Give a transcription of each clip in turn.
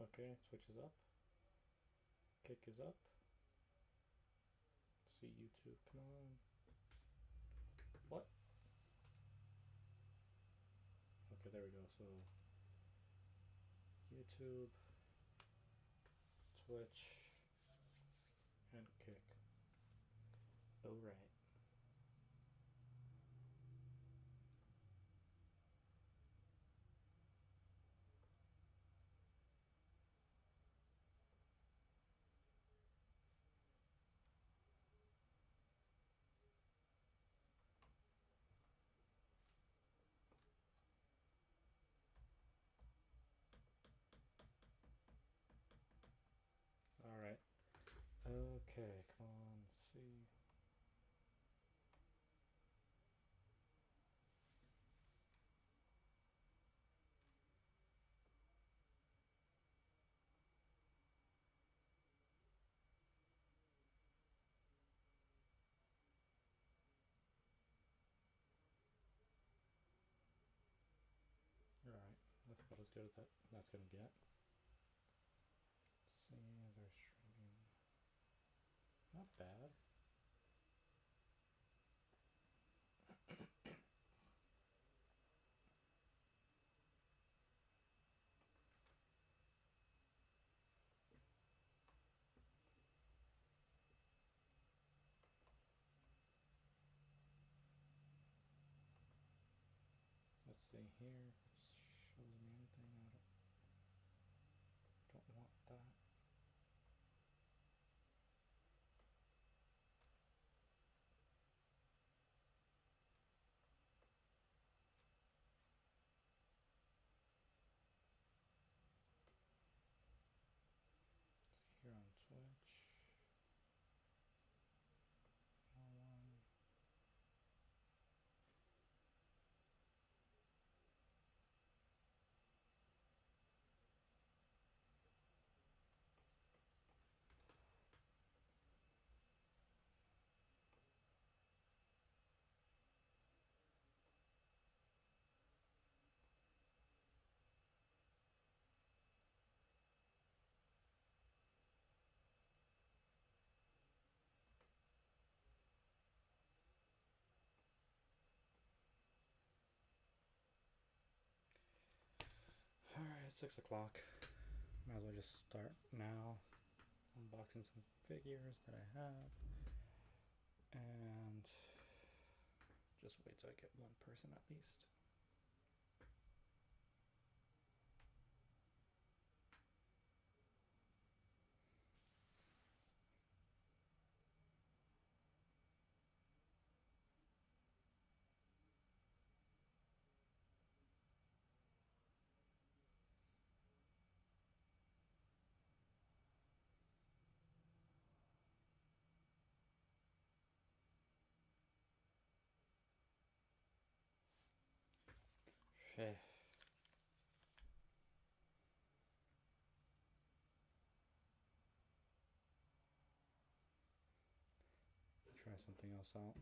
Okay, switch is up. Kick is up. See YouTube, come on. What? Okay, there we go. So YouTube, Twitch, and kick. Alright. Alright. Okay, come on, see. Alright, that's about as good as that's gonna get. Let's see, is our streaming not bad. Let's see here. Shows me anything. I don't want that. Here on Twitch. No one. Alright, 6 o'clock. Might as well just start now. Unboxing some figures that I have. And just wait till I get one person at least. Okay. Try something else out.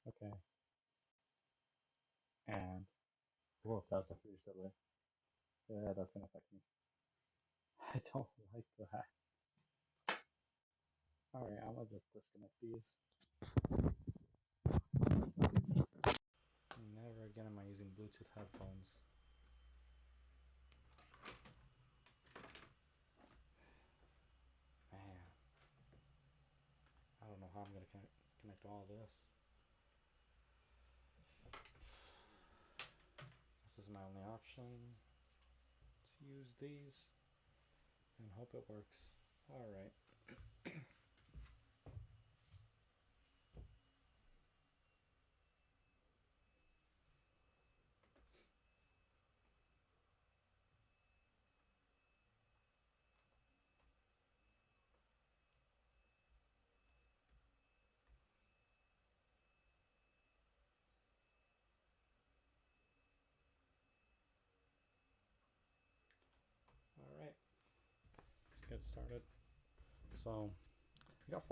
Okay. And whoa, that's a huge delay. Yeah, that's gonna affect me. I don't like that. Alright, I'm gonna just disconnect these. Never again am I using Bluetooth headphones. Man. I don't know how I'm gonna connect all this. option to use these and hope it works. All right. All right. Let's get started. So we got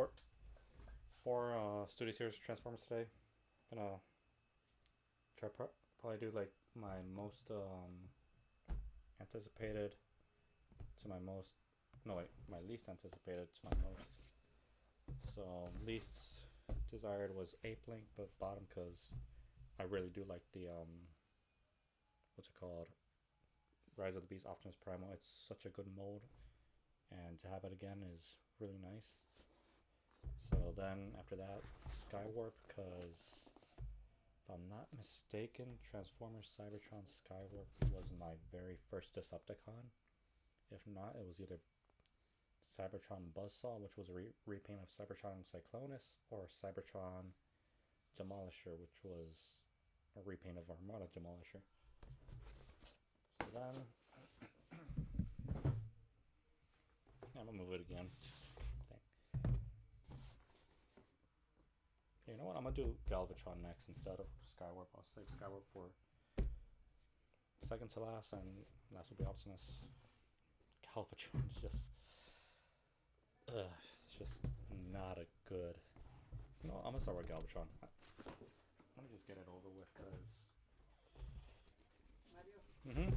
four Studio Series Transformers today. Gonna try probably do like my most anticipated to my most, no wait, my least anticipated to my most. So least desired was Ape Link, but bottom because I really do like the what's it called, Rise of the Beast Optimus Primal. It's such a good mold, and to have it again is really nice. So then after that, Skywarp, because if I'm not mistaken, Transformers Cybertron Skywarp was my very first Decepticon. If not, it was either Cybertron Buzzsaw, which was a repaint of Cybertron Cyclonus, or Cybertron Demolisher, which was a repaint of Armada Demolisher. So then, I'm gonna move it again. You know what? I'm gonna do Galvatron next instead of Skywarp. I'll save Skywarp for second to last, and last will be Optimus. Galvatron's just, it's just not a good. No, I'm gonna start with Galvatron. Let me just get it over with, cause. Mario.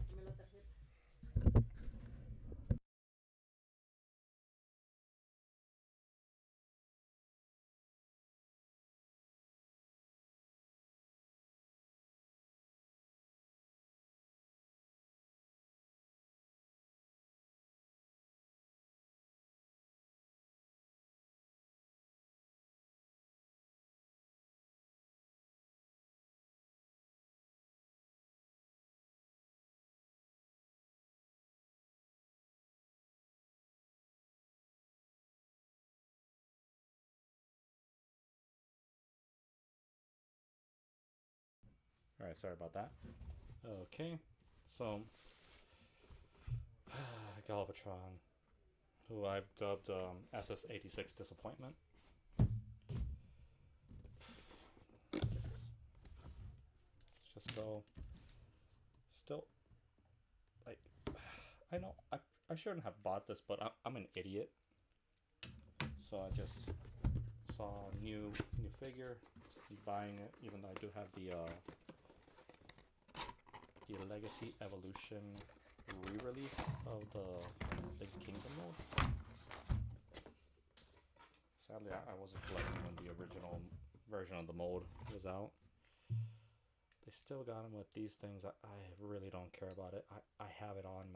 All right, sorry about that. Okay, so Galvatron, who I've dubbed SS86 Disappointment. Just go. Still, like, I know I shouldn't have bought this, but I'm an idiot. So I just saw a new figure, buying it, even though I do have the Legacy Evolution re-release of the Big Kingdom mode. Sadly, I wasn't collecting when the original version of the mold was out. They still got them with these things. I really don't care about it. I have it on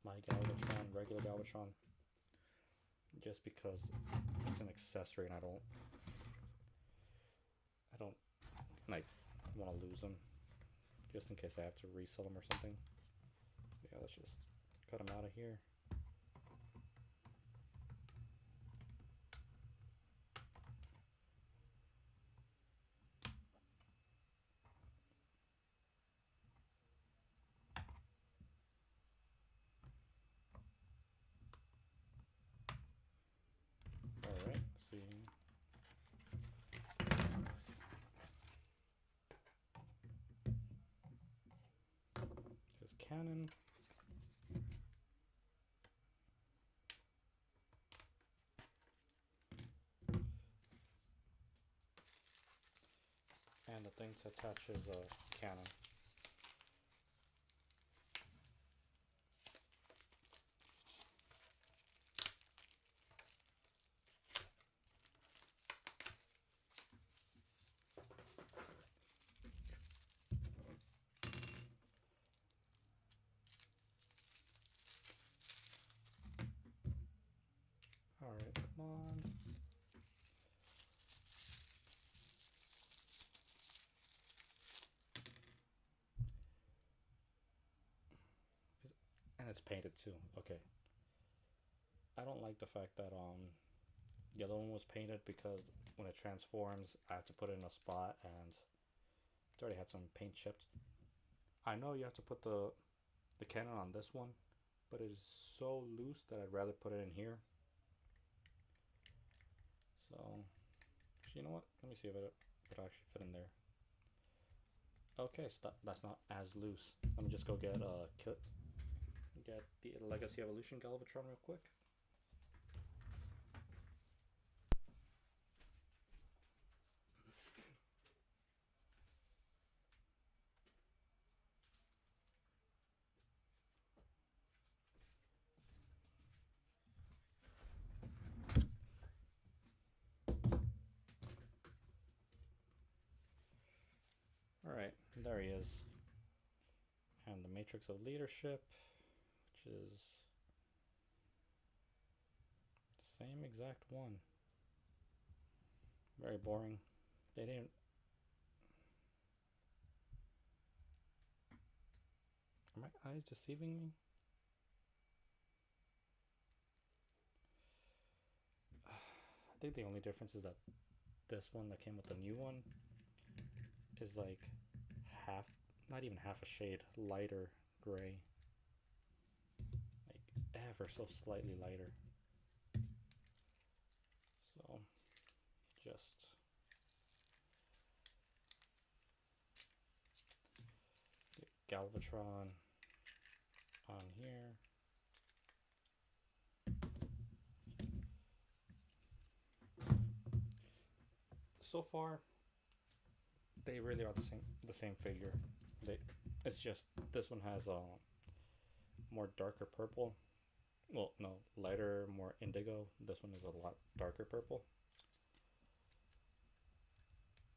my Galvatron, regular Galvatron, just because it's an accessory, and I don't like want to lose them, just in case I have to resell them or something. Yeah, let's just cut them out of here. All right, see. There's Cannon. And the thing to attach is a cannon. Alright, come on. it's painted too. Okay. I don't like the fact that the other one was painted because when it transforms, I have to put it in a spot and it already had some paint chipped. I know you have to put the cannon on this one, but it is so loose that I'd rather put it in here. So, you know what? Let me see if it would actually fit in there. Okay, so that's not as loose. Let me just go get the Legacy Evolution Galvatron real quick. Alright, there he is. And the Matrix of Leadership, which is the same exact one. Very boring. They didn't. Are my eyes deceiving me? I think the only difference is that this one that came with the new one is like half, not even half a shade lighter gray. Like ever so slightly lighter. So just Galvatron on here. So far, they really are the same figure. It's just this one has a more darker purple. Well, no, lighter, more indigo. This one is a lot darker purple.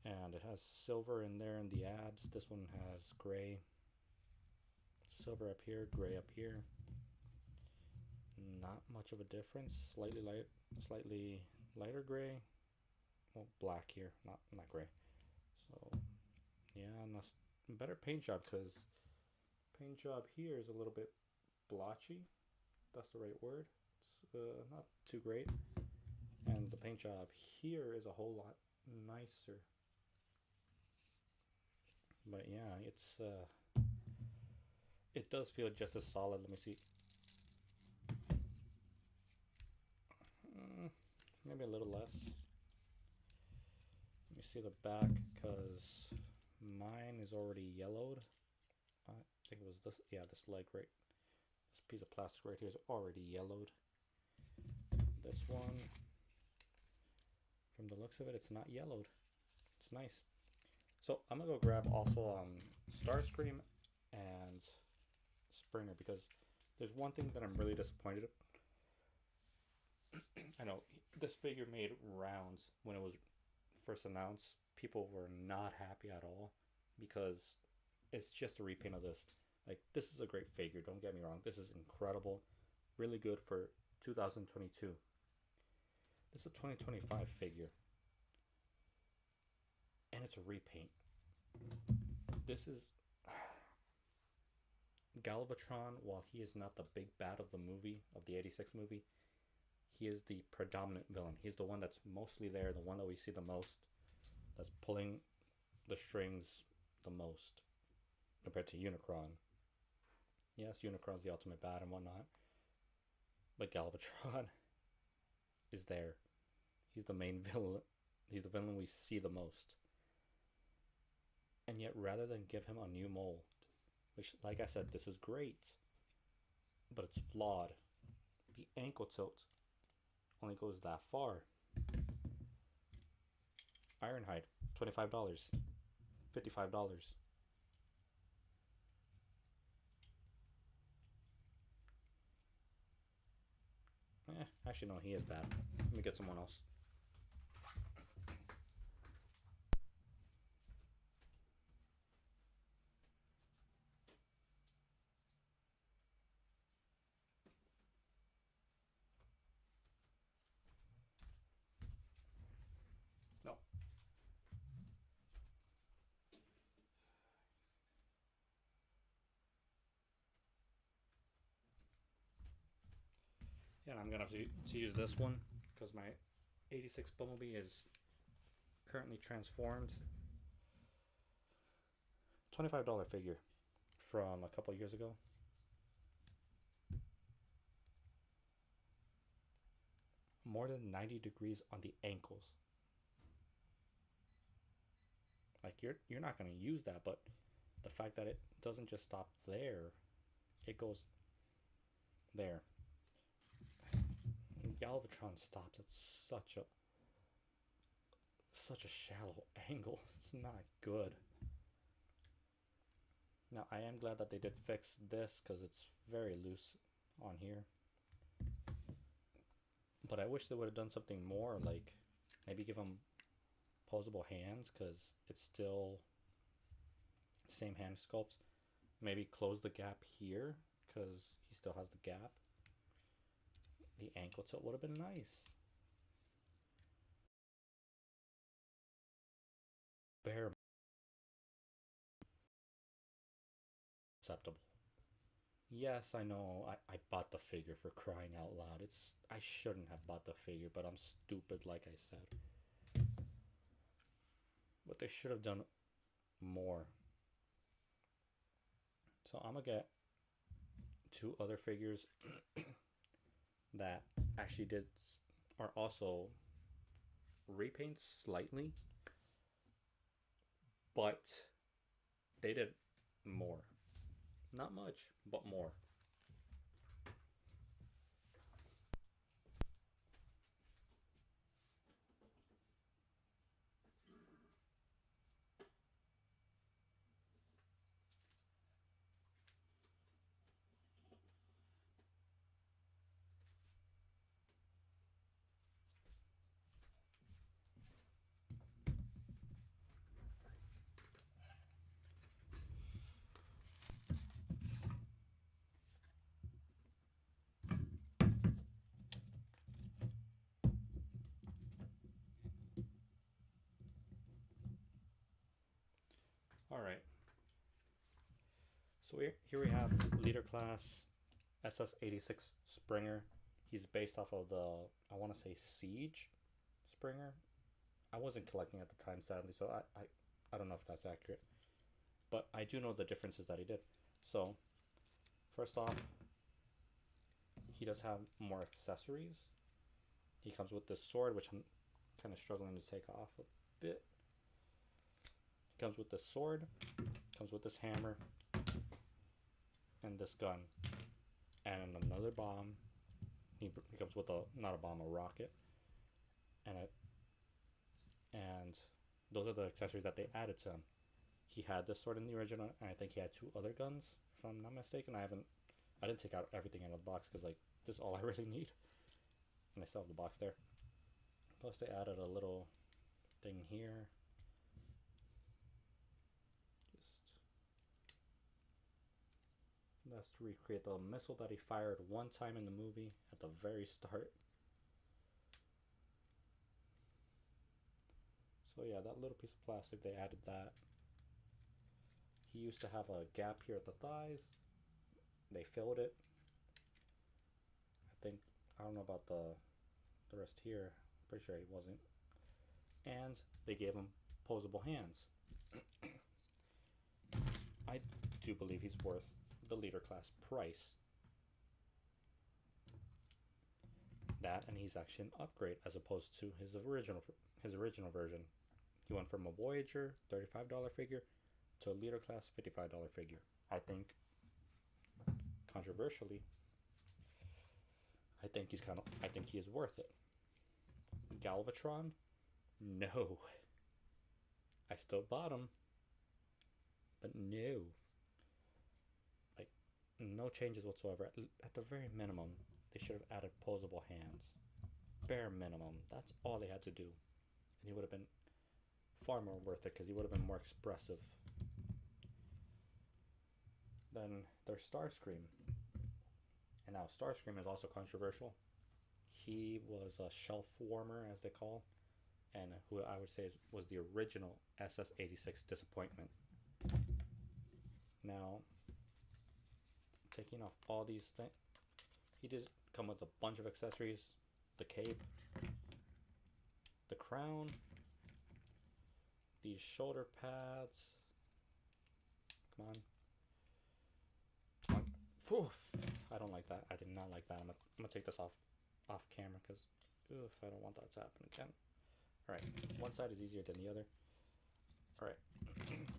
And it has silver in there in the ads. This one has gray. Silver up here, gray up here. Not much of a difference. Slightly lighter gray. Well, black here, not gray. So yeah, and better paint job, because paint job here is a little bit blotchy. That's the right word. It's not too great. And the paint job here is a whole lot nicer. But yeah, it does feel just as solid. Let me see. Maybe a little less. Let me see the back, because mine is already yellowed. I think it was this. Yeah, this leg right. This piece of plastic right here is already yellowed. This one, from the looks of it, it's not yellowed. It's nice. So I'm gonna go grab also Starscream and Springer, because there's one thing that I'm really disappointed. I know this figure made rounds when it was first announced. People were not happy at all because it's just a repaint of this. Like, this is a great figure, don't get me wrong. This is incredible. Really good for 2022. This is a 2025 figure. And it's a repaint. This is Galvatron. While he is not the big bad of the movie, of the 86 movie, he is the predominant villain. He's the one that's mostly there, the one that we see the most, that's pulling the strings the most compared to Unicron. Yes, Unicron's the ultimate bad and whatnot, but Galvatron is there. He's the main villain. He's the villain we see the most. And yet, rather than give him a new mold, which, like I said, this is great, but it's flawed. The ankle tilt only goes that far. Ironhide, $25, $55. Actually, no, he is bad. Let me get someone else. No. And I'm gonna have to use this one because my 86 Bumblebee is currently transformed. $25 figure from a couple years ago. More than 90 degrees on the ankles. Like you're not gonna use that, but the fact that it doesn't just stop there, it goes there. Galvatron stops at such a shallow angle. It's not good. Now I am glad that they did fix this because it's very loose on here. But I wish they would have done something more, like maybe give him posable hands because it's still same hand sculpts. Maybe close the gap here because he still has the gap. The ankle tilt would have been nice. Bare acceptable. Yes, I know. I bought the figure, for crying out loud. I shouldn't have bought the figure, but I'm stupid, like I said. But they should have done more. So I'm gonna get two other figures that actually are also repaints slightly, but they did more. Not much, but more. All right. So here we have leader class SS86 Springer. He's based off of the, I want to say, Siege Springer. I wasn't collecting at the time, sadly, so I don't know if that's accurate. But I do know the differences that he did. So, first off, he does have more accessories. He comes with this sword, which I'm kind of struggling to take off a bit. He comes with this sword, comes with this hammer, and this gun, and another bomb. He comes with not a bomb, a rocket, and those are the accessories that they added to him. He had this sword in the original, and I think he had two other guns, if I'm not mistaken. I didn't take out everything out of the box because like this is all I really need, and I still have the box there. Plus they added a little thing here. That's to recreate the missile that he fired one time in the movie at the very start. So yeah, that little piece of plastic, they added that. He used to have a gap here at the thighs. They filled it. I don't know about the rest here. Pretty sure he wasn't. And they gave him posable hands. I do believe he's worth the leader class price. That, and he's actually an upgrade as opposed to his original version. He went from a Voyager $35 figure to a leader class $55 figure. I think, controversially, I think he is worth it. Galvatron? No. I still bought him, but no. Like, no changes whatsoever. At the very minimum, they should have added posable hands. Bare minimum. That's all they had to do. And he would have been far more worth it because he would have been more expressive. Then there's Starscream. And now Starscream is also controversial. He was a shelf warmer, as they call, and who I would say was the original SS86 disappointment. Now, taking off all these things, he did come with a bunch of accessories. The cape, the crown, these shoulder pads. Come on. Come on. Phew. I don't like that. I did not like that. I'm gonna take this off camera because I don't want that to happen again. Alright, one side is easier than the other. Alright,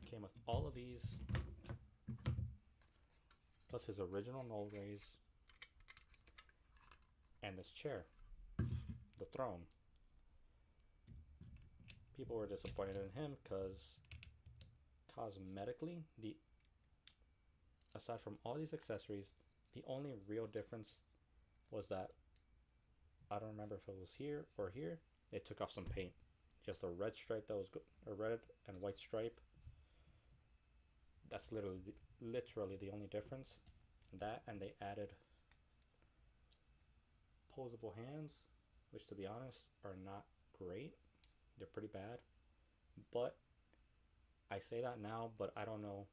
came with all of these, plus his original null rays, and this chair, the throne. People were disappointed in him because cosmetically, aside from all these accessories, the only real difference was that, I don't remember if it was here or here, they took off some paint. Just a red stripe that was a red and white stripe. That's literally the only difference. That, and they added posable hands, which to be honest are not great. They're pretty bad. But I say that now, but I don't know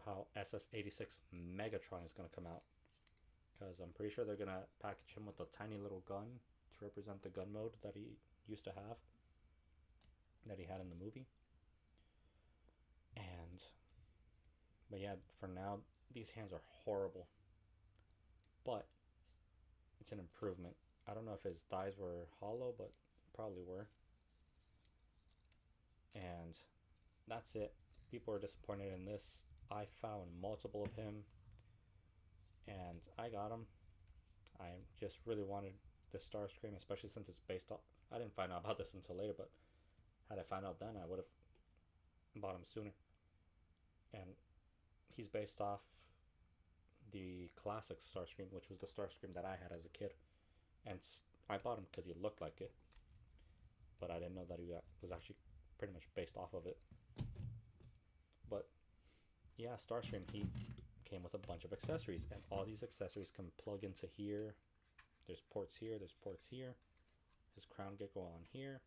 how SS86 Megatron is going to come out, because I'm pretty sure they're going to package him with a tiny little gun to represent the gun mode that he used to have, that he had in the movie. But yeah, for now, these hands are horrible, but it's an improvement. I don't know if his thighs were hollow, but probably were. And that's it. People are disappointed in this. I found multiple of him, and I got him. I just really wanted the Starscream, especially since it's based off. I didn't find out about this until later, but had I found out then, I would have bought him sooner. And he's based off the classic Starscream, which was the Starscream that I had as a kid. And I bought him because he looked like it, but I didn't know that he was actually pretty much based off of it. But yeah, Starscream, he came with a bunch of accessories, and all these accessories can plug into here. There's ports here, there's ports here. His crown gecko on here.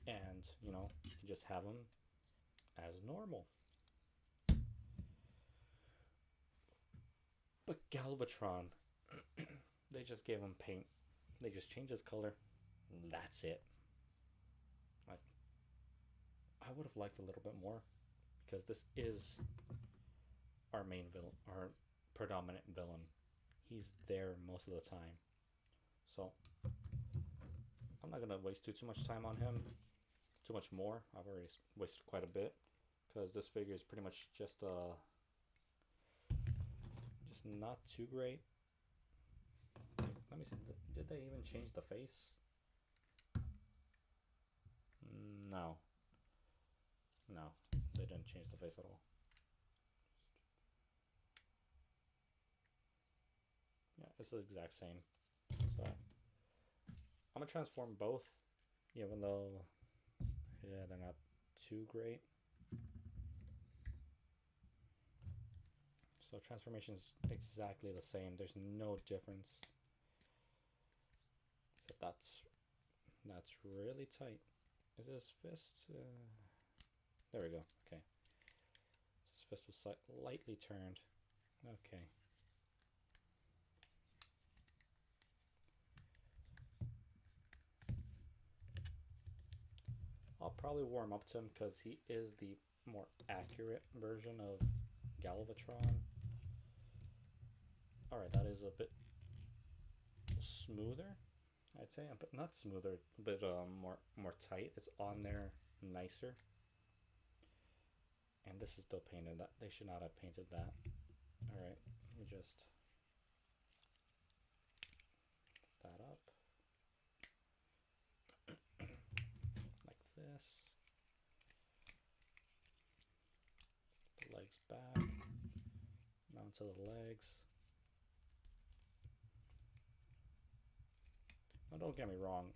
And, you know, you can just have him as normal. But Galvatron, they just gave him paint. They just changed his color. That's it. I would have liked a little bit more, because this is our main villain, our predominant villain. He's there most of the time. So I'm not gonna waste too much time on him. Too much more. I've already wasted quite a bit, because this figure is pretty much just not too great. Let me see. Did they even change the face? No. No, they didn't change the face at all. Yeah, it's the exact same. So I'm gonna transform both, even though, yeah, they're not too great. So transformation is exactly the same. There's no difference. So that's really tight. Is his fist? There we go. Okay. His fist was lightly turned. Okay. I'll probably warm up to him because he is the more accurate version of Galvatron. Alright, that is a bit smoother, I'd say. But not smoother, a bit more tight. It's on there nicer. And this is still painted. That they should not have painted that. Alright, let me just put that up. Like this. The legs back. Now to the legs. Now don't get me wrong.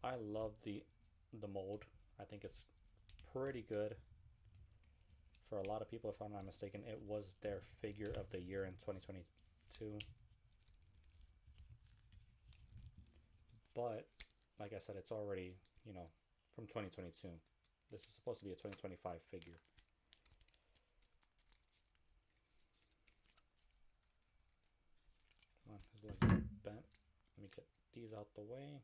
I love the mold. I think it's pretty good. For a lot of people, if I'm not mistaken, it was their figure of the year in 2022. But, like I said, it's already, you know, from 2022. This is supposed to be a 2025 figure. like bent. Let me get these out the way.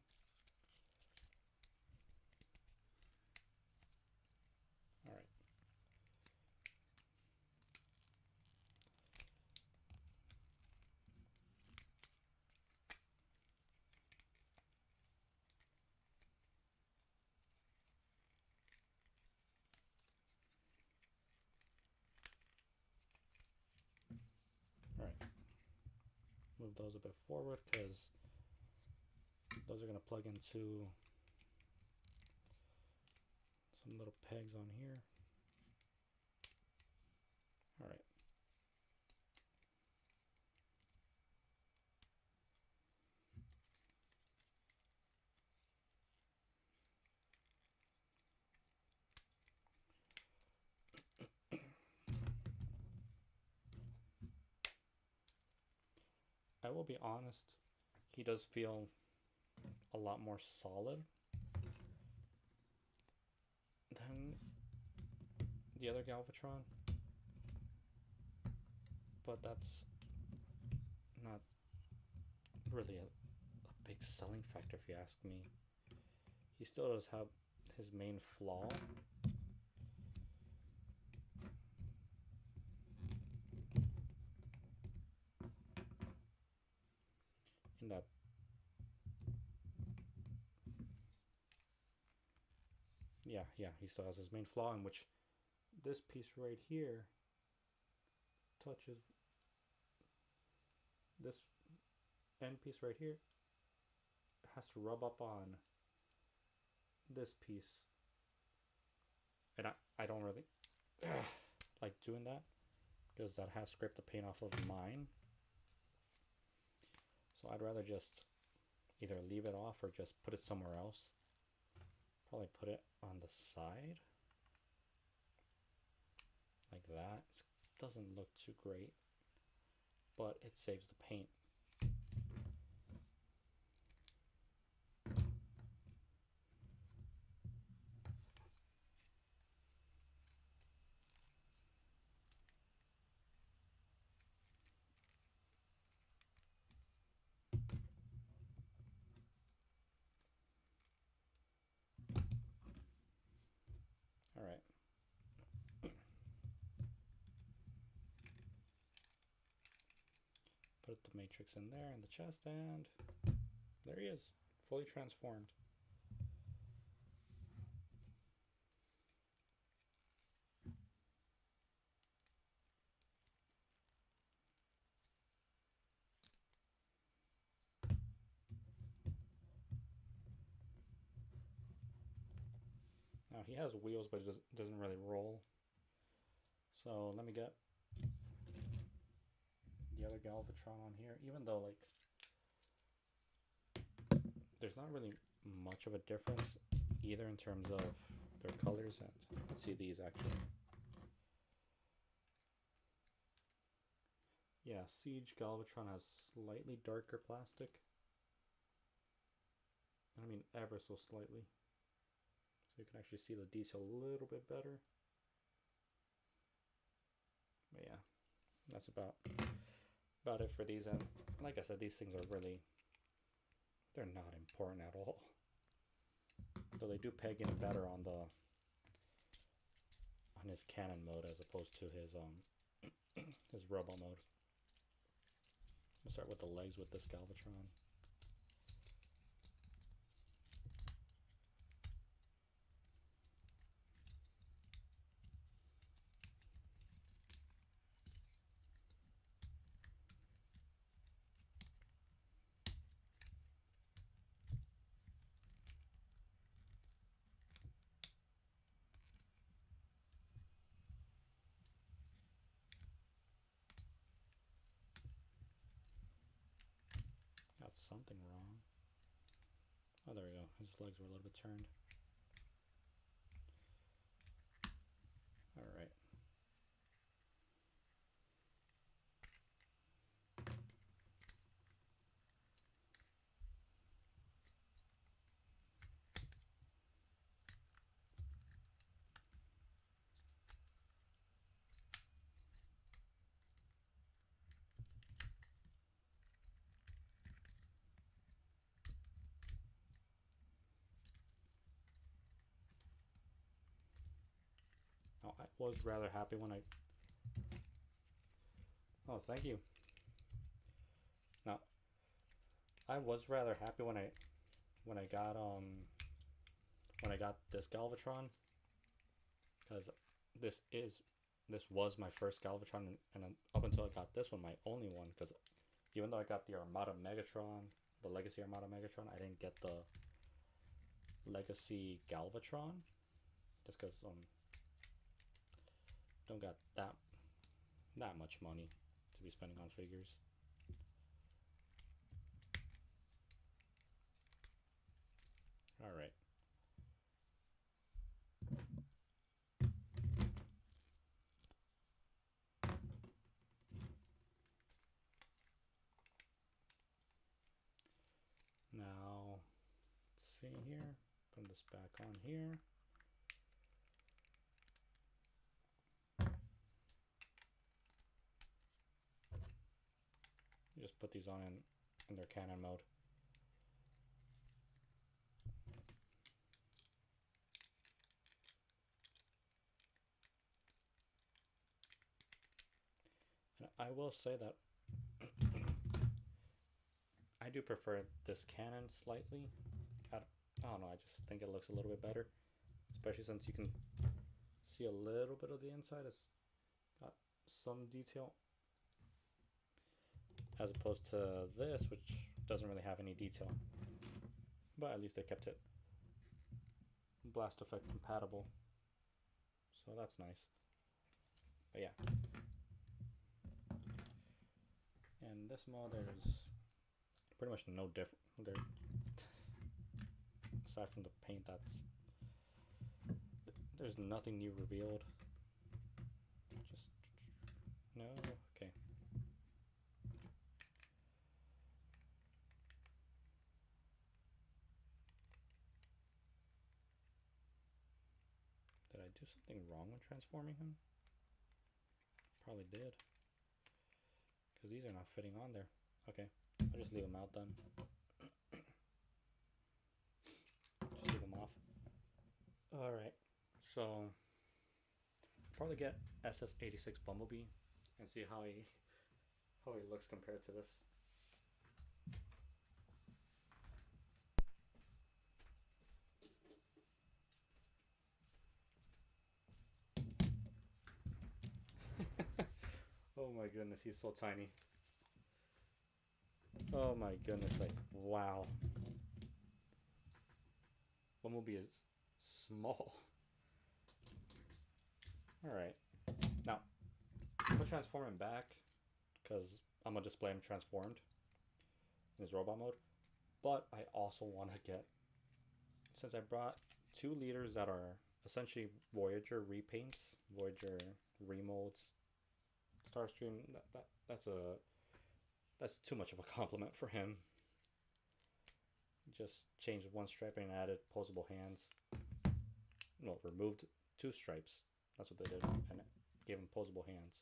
All right. All right. Move those a bit forward because those are going to plug into some little pegs on here. All right. I will be honest, he does feel a lot more solid than the other Galvatron, but that's not really a big selling factor if you ask me. He still does have his main flaw. In that yeah, he still has his main flaw, in which this piece right here touches this end piece right here. It has to rub up on this piece, and I don't really like doing that because that has scraped the paint off of mine. So I'd rather just either leave it off or just put it somewhere else. Probably put it on the side like that. It doesn't look too great, but it saves the paint. All right. Put the matrix in there in the chest, and there he is, fully transformed. Now he has wheels, but it doesn't really roll. So let me get the other Galvatron on here, even though like there's not really much of a difference either in terms of their colors. And let's see these actually. Yeah, Siege Galvatron has slightly darker plastic. I mean ever so slightly. So you can actually see the detail a little bit better. But yeah, that's about it for these. And like I said, these things are really, they're not important at all. So they do peg in better on his cannon mode as opposed to his his robot mode. I'm gonna start with the legs with this Galvatron. Got something wrong. Oh, there we go. His legs were a little bit turned. All right. Now, I was rather happy when I... Oh, thank you. Now, I was rather happy when I got this Galvatron, because this was my first Galvatron, and up until I got this one, my only one, because even though I got the Armada Megatron, the Legacy Armada Megatron, I didn't get the Legacy Galvatron, just because don't got that much money to be spending on figures. All right. Now, let's see here. Put this back on here. Just put these on in their canon mode. And I will say that I do prefer this canon slightly. I don't know, I just think it looks a little bit better, especially since you can see a little bit of the inside. It's got some detail, as opposed to this, which doesn't really have any detail. But at least they kept it Blast Effect compatible, so that's nice. But yeah, in this mode there's pretty much no different aside from the paint. There's nothing new revealed. Just no. Okay. Did I do something wrong when transforming him? Probably did, because these are not fitting on there. Okay, I'll just leave them out then. Just leave them off. Alright, so probably get SS86 Bumblebee and see how he looks compared to this. Oh my goodness, he's so tiny. Oh my goodness, like, wow. Bumblebee is small. Alright. Now, I'm gonna transform him back, because I'm gonna display him transformed in his robot mode. But I also want to get, since I brought 2 leaders that are essentially Voyager repaints, Voyager remolds, Starstream, that's too much of a compliment for him. Just changed 1 stripe and added posable hands. No, removed 2 stripes. That's what they did, and gave him posable hands.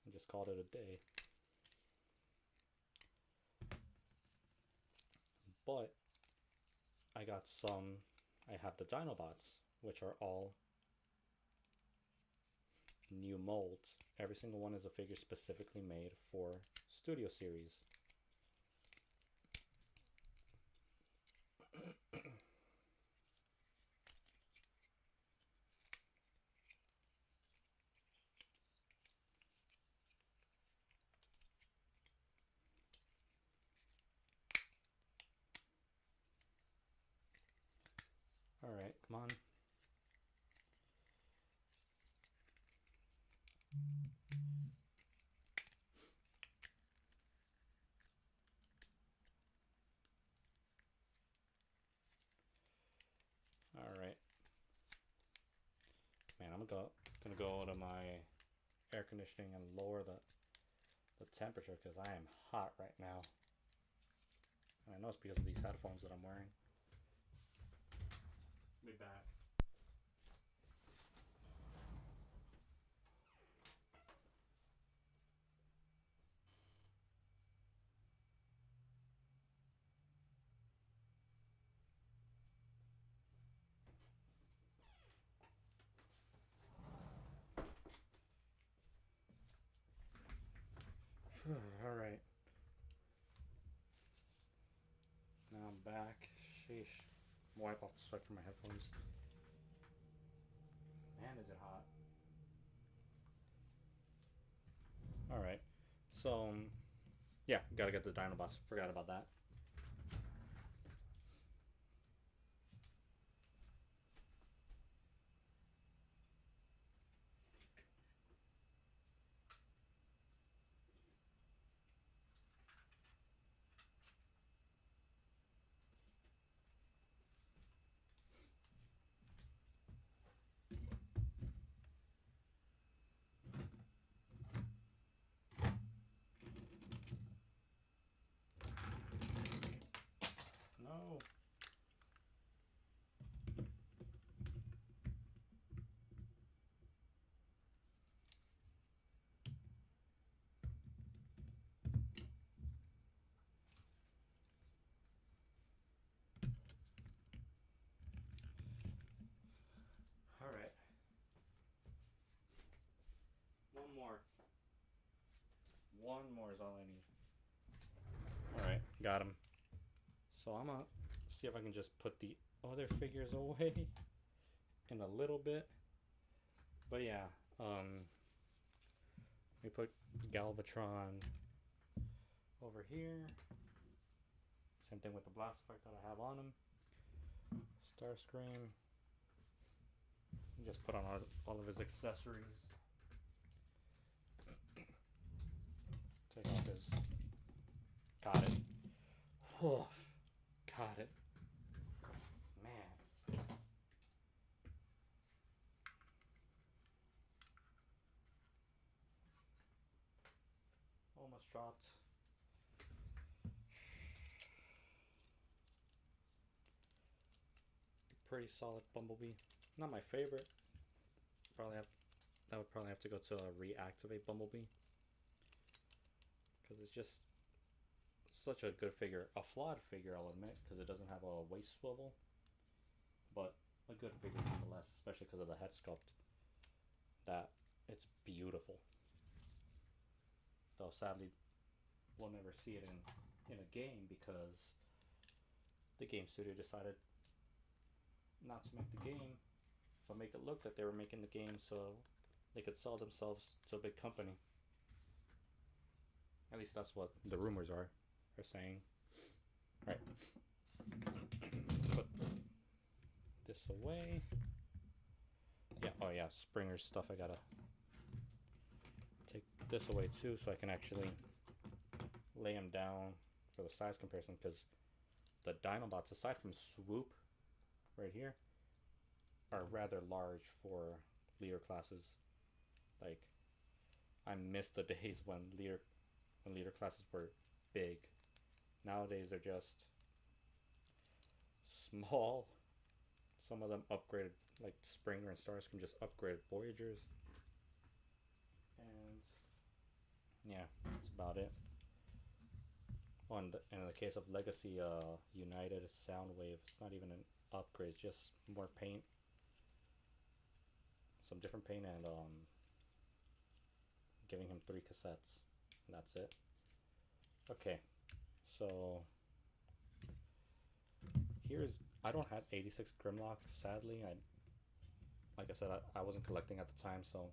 And just called it a day. But I have the Dinobots, which are all new molds. Every single one is a figure specifically made for Studio Series. Alright, come on. Alright. Man, I'm gonna go to my air conditioning and lower the temperature, because I am hot right now. And I know it's because of these headphones that I'm wearing. Be back. All right. Now I'm back. Sheesh. Wipe off the sweat from my headphones. Man, is it hot. All right. So, yeah, gotta get the Dinobots. Forgot about that. No. All right. One more. One more is all I need. All right, got him. So I'm gonna see if I can just put the other figures away in a little bit. But yeah, we put Galvatron over here. Same thing with the Blastoise that I have on him. Starscream. Just put on all of his accessories. Take off his. Got it. Oh, got it. Man. Almost dropped. Pretty solid Bumblebee. Not my favorite. I would probably have to go to reactivate Bumblebee. Because it's just such a good figure. A flawed figure, I'll admit, because it doesn't have a waist swivel. But a good figure nonetheless, especially because of the head sculpt. That it's beautiful. Though sadly, we'll never see it in a game because the game studio decided not to make the game, but make it look like they were making the game so they could sell themselves to a big company. At least that's what the rumors are saying. Right. Put this away. Yeah, oh yeah, Springer's stuff. I gotta take this away too so I can actually lay them down for the size comparison, because the Dinobots, aside from Swoop right here, are rather large for leader classes. Like, I miss the days when leader classes were big. Nowadays they're just small. Some of them upgraded, like Springer and Starscream just upgraded Voyagers. And yeah, that's about it. In the case of Legacy United Soundwave, it's not even an upgrade, it's just more paint. Some different paint and giving him 3 cassettes. And that's it. Okay, so I don't have 86 Grimlock, sadly. Like I said, I wasn't collecting at the time, so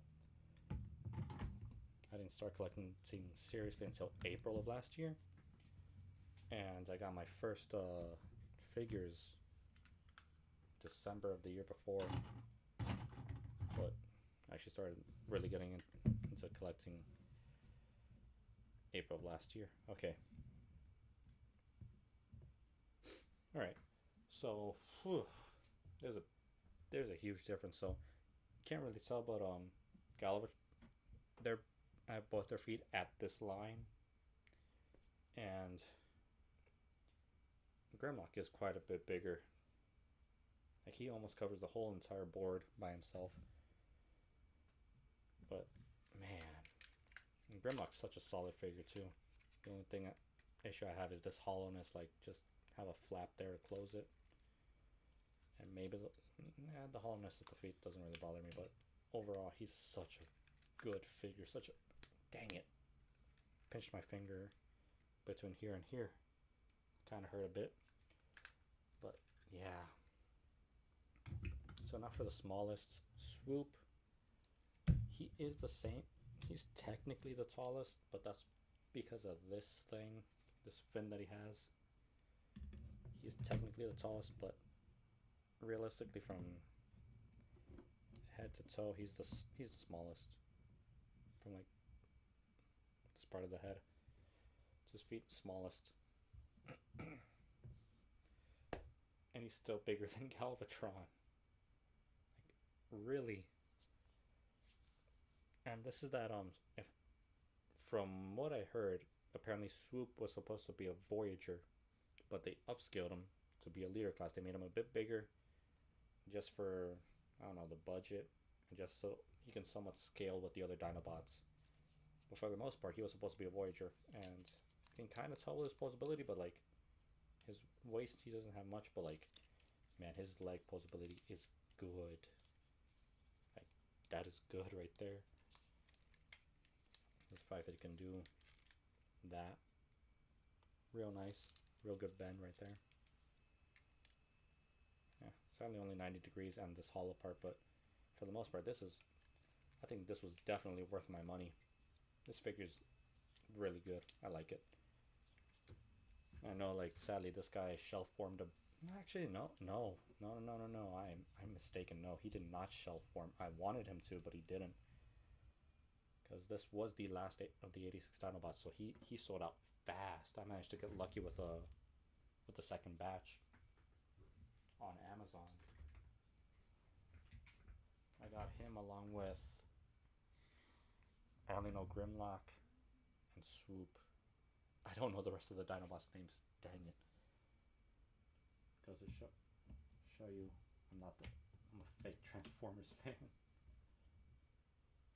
I didn't start collecting seriously until April of last year. And I got my first figures December of the year before, but I actually started really getting into collecting April of last year. Okay. All right. So there's a huge difference. So can't really tell, but Gallivant, I have both their feet at this line, and Grimlock is quite a bit bigger. Like, he almost covers the whole entire board by himself. But man, Grimlock's such a solid figure too. The only issue I have is this hollowness. Like, just have a flap there to close it. And maybe the hollowness at the feet doesn't really bother me, but overall he's such a good figure. Dang it. pinched my finger between here and here. Kind of hurt a bit. But yeah. So now for the smallest. Swoop. He is the same. He's technically the tallest, but that's because of this thing, this fin that he has. He's technically the tallest, but realistically from head to toe, he's the smallest. From like this part of the head, his feet smallest. And he's still bigger than Galvatron. Like, really. And this is that if from what I heard, apparently Swoop was supposed to be a Voyager, but they upscaled him to be a leader class. They made him a bit bigger, just for, I don't know, the budget, and just so he can somewhat scale with the other Dinobots. But for the most part, he was supposed to be a Voyager, and you can kind of tell his posability, but like his waist, he doesn't have much, but like, man, his leg posability is good. Like, that is good right there. The fact that he can do that, real nice, real good bend right there. Yeah, sadly only 90 degrees and this hollow part, but for the most part, I think this was definitely worth my money. This figure's really good. I like it. I know, like, sadly, this guy shelf formed a. Actually, no. I'm mistaken. No, he did not shelf form. I wanted him to, but he didn't. Because this was the last of the 86 Dinobots, so he sold out fast. I managed to get lucky with the second batch on Amazon. I got him along with, I only know Grimlock and Swoop. I don't know the rest of the Dinobots names. Dang it. Because to show you, I'm a fake Transformers fan. I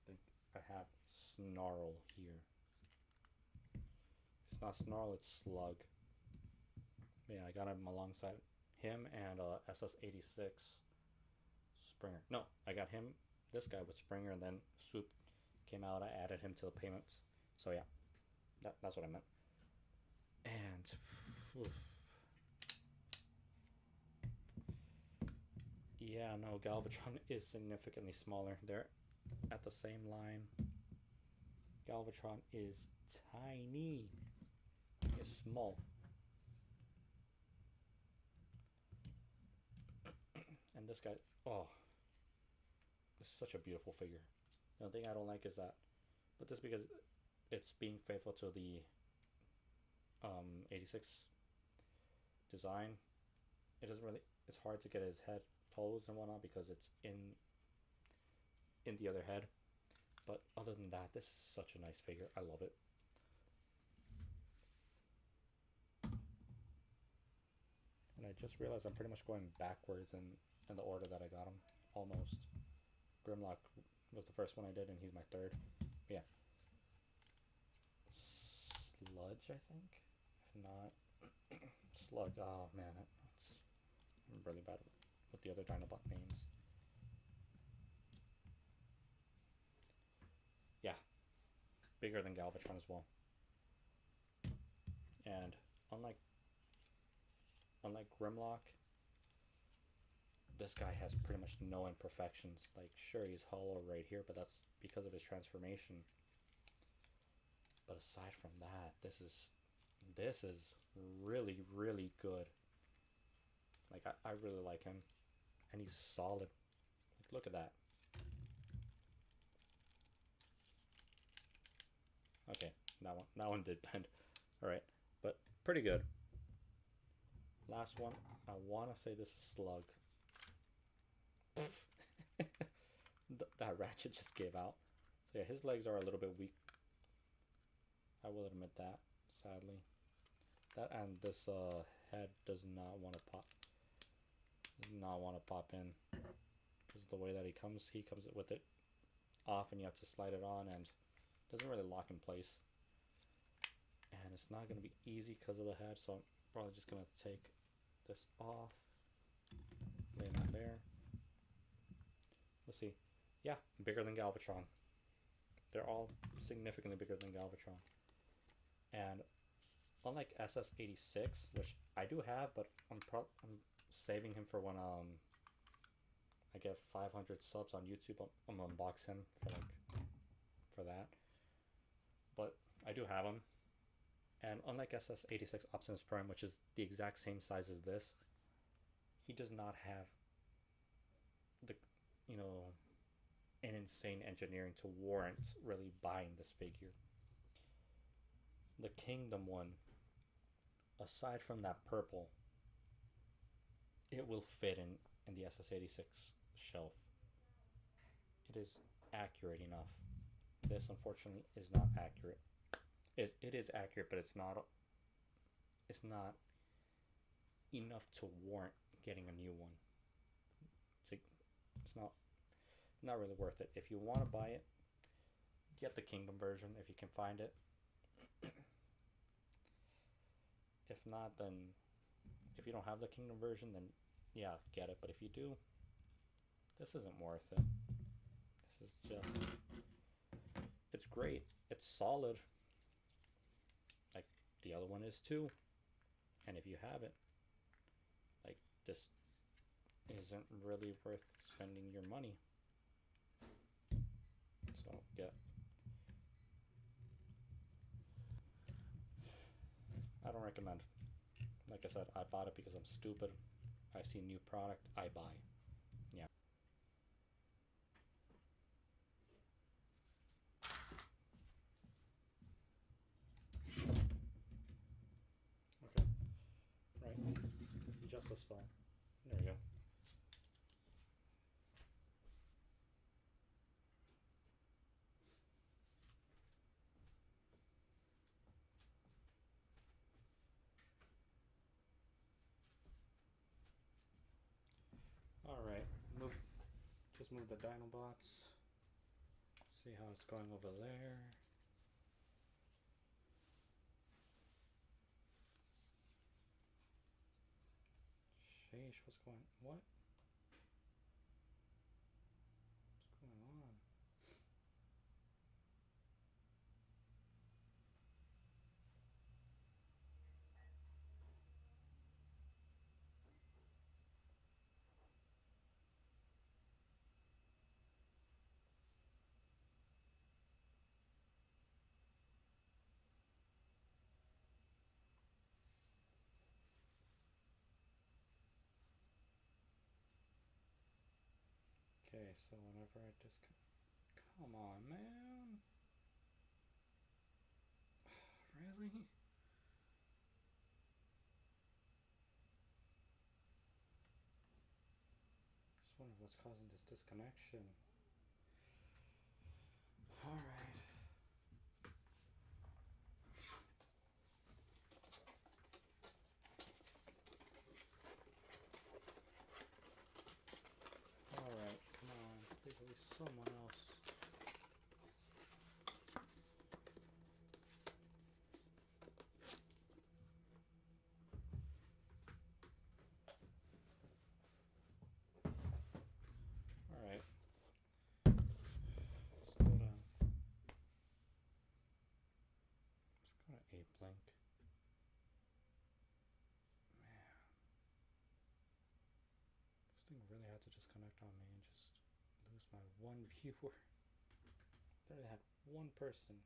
think I have Snarl here. It's not Snarl, it's Slug. Yeah, I got him alongside him and SS86 Springer. No, I got him, this guy with Springer, and then Swoop came out. I added him to the payments. So yeah, that's what I meant. And yeah, no, Galvatron is significantly smaller. They're at the same line. Galvatron is tiny. It's small. And this guy, oh, this is such a beautiful figure. The only thing I don't like is that, but this because it's being faithful to the 86 design. It doesn't really, it's hard to get his head, toes and whatnot because it's in the other head. But other than that, this is such a nice figure. I love it. And I just realized I'm pretty much going backwards in the order that I got him. Almost. Grimlock was the first one I did, and he's my third. But yeah. Sludge, I think? If not... Slug. Oh, man. I'm really bad with the other Dinobot names. Yeah. Bigger than Galvatron as well. And unlike Grimlock, this guy has pretty much no imperfections. Like, sure, he's hollow right here, but that's because of his transformation. But aside from that, this is really, really good. Like, I really like him. And he's solid. Like, look at that. Okay, that one did bend. Alright, but pretty good. Last one, I want to say this is Slug. That ratchet just gave out. So yeah, his legs are a little bit weak. I will admit that, sadly. That and this head does not want to pop. Does not want to pop in. Because the way that he comes with it off, and you have to slide it on, and it doesn't really lock in place. And it's not going to be easy because of the head, so I'm probably just going to take this off, lay it on there. Let's see. Yeah, bigger than Galvatron. They're all significantly bigger than Galvatron. And unlike SS86, which I do have, but I'm saving him for when I get 500 subs on YouTube. I'm gonna unbox him for that. But I do have him, and unlike SS86 Optimus Prime, which is the exact same size as this, he does not have the you know an insane engineering to warrant really buying this figure. The Kingdom one, aside from that purple, it will fit in the SS86 shelf. It is accurate enough. This unfortunately is not accurate. It is accurate, but it's not enough to warrant getting a new one. It's not really worth it. If you want to buy it, get the Kingdom version if you can find it. If not, then if you don't have the Kingdom version, then yeah, get it. But if you do, this isn't worth it. This is just, it's great. It's solid. Like the other one is too. And if you have it, like, this isn't really worth spending your money. So yeah. I don't recommend. Like I said, I bought it because I'm stupid. I see new product, I buy. Yeah. Okay. Right. Just this far. There we go. Alright. Just move the Dinobots. See how it's going over there. Sheesh, what's going on? What's going on? Okay, so whenever I come on, man. Really? Just wondering what's causing this disconnection. Alright. Alright, come on. Please at least someone else. Alright. Let's go to A-Blink. Man. This thing really had to disconnect on me and just lose my one viewer. I literally had one person.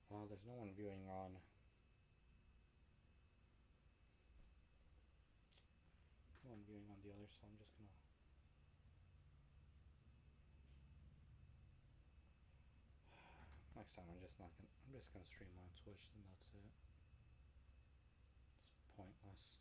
Well, there's no one viewing on. No one viewing on the other, so I'm just gonna. Next time, I'm just gonna stream on Twitch, and that's it. It's pointless.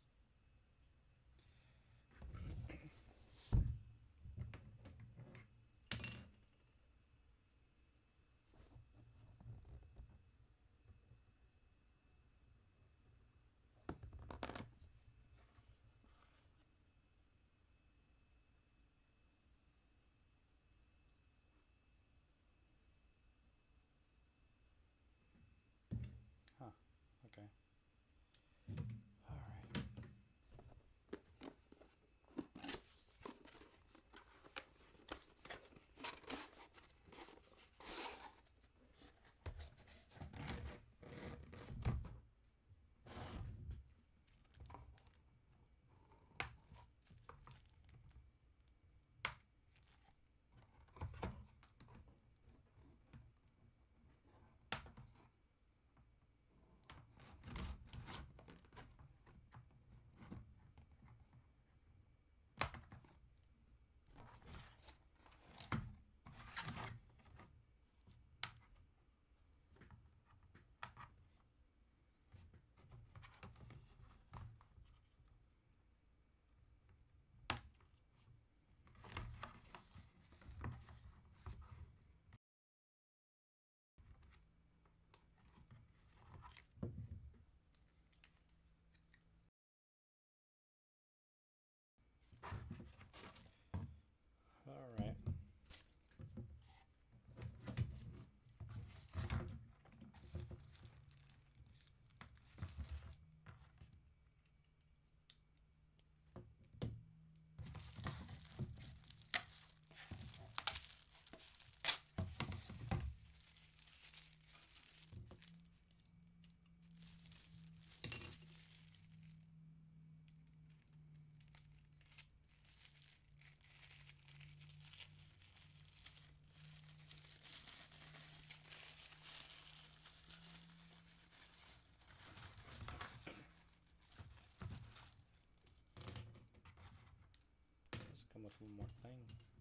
one more thing.